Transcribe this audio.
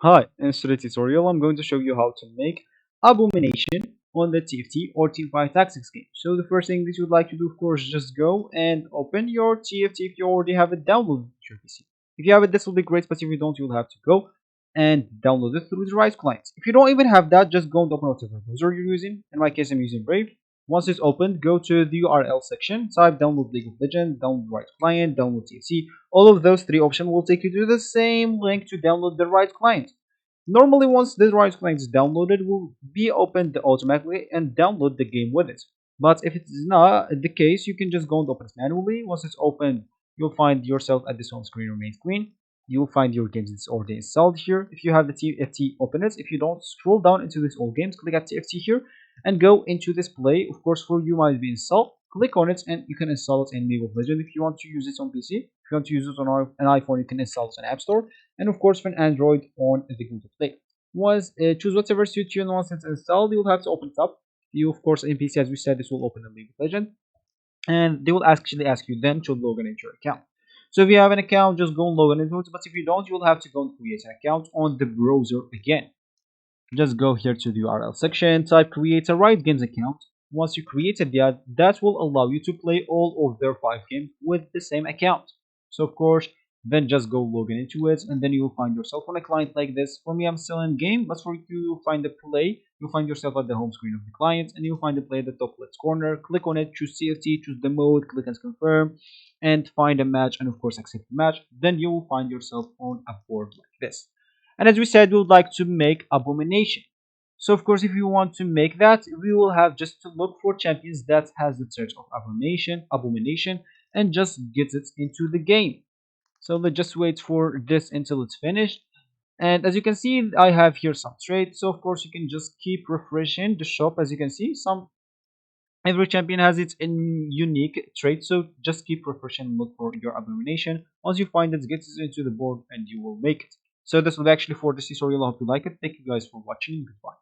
Hi, in today's tutorial I'm going to show you how to make Abomination on the TFT or Teamfight Tactics game. So the first thing that you would like to do, of course, just go and open your TFT if you already have it downloaded to your PC. If you have it, this will be great, but if you don't, you'll have to go and download it through the right client. If you don't even have that, just go and open whatever browser you're using. In my case, I'm using Brave. Once it's opened, go to the URL section, type download League of Legends, download right client, download TFT. All of those three options will take you to the same link to download the right client. Normally, once the right client is downloaded, will be opened automatically and download the game with it. But if it is not the case, you can just go and open it manually. Once it's opened, you'll find yourself at this home screen or main screen. You'll find your games that's already installed here. If you have the TFT, open it. If you don't, scroll down into this all games, click at TFT here, and go into this play. Of course, for you might be installed. Click on it, and you can install it in League of Legends if you want to use it on PC. If you want to use it on an iPhone, you can install it on App Store, and of course for an Android on the Google Play. Once choose whatever suits you, and once it's installed, you'll have to open it up. You, of course, in PC, as we said, this will open the League of Legends, and they will actually ask you then to log in into your account. So if you have an account, just go and log in into it. But if you don't, you'll have to go and create an account on the browser again. Just go here to the URL section, type create a Riot Games account. Once you created that will allow you to play all of their 5 games with the same account. So of course, then just go log in into it, and then you'll find yourself on a client like this. For me, I'm still in game, but for you, you'll find the play. You'll find yourself at the home screen of the client, and you'll find the play at the top left corner. Click on it, choose CFT, choose the mode, click and confirm, and find a match, and of course accept the match. Then you will find yourself on a board like this. And as we said, we would like to make Abomination. So of course, if you want to make that, we will have just to look for champions that has the search of Abomination, and just get it into the game. So let's just wait for this until it's finished. And as you can see, I have here some trades. So of course, you can just keep refreshing the shop. As you can see, every champion has its unique trait. So just keep refreshing and look for your Abomination. Once you find it, get it into the board and you will make it. So this will be actually for this tutorial. I hope you like it. Thank you guys for watching. Goodbye.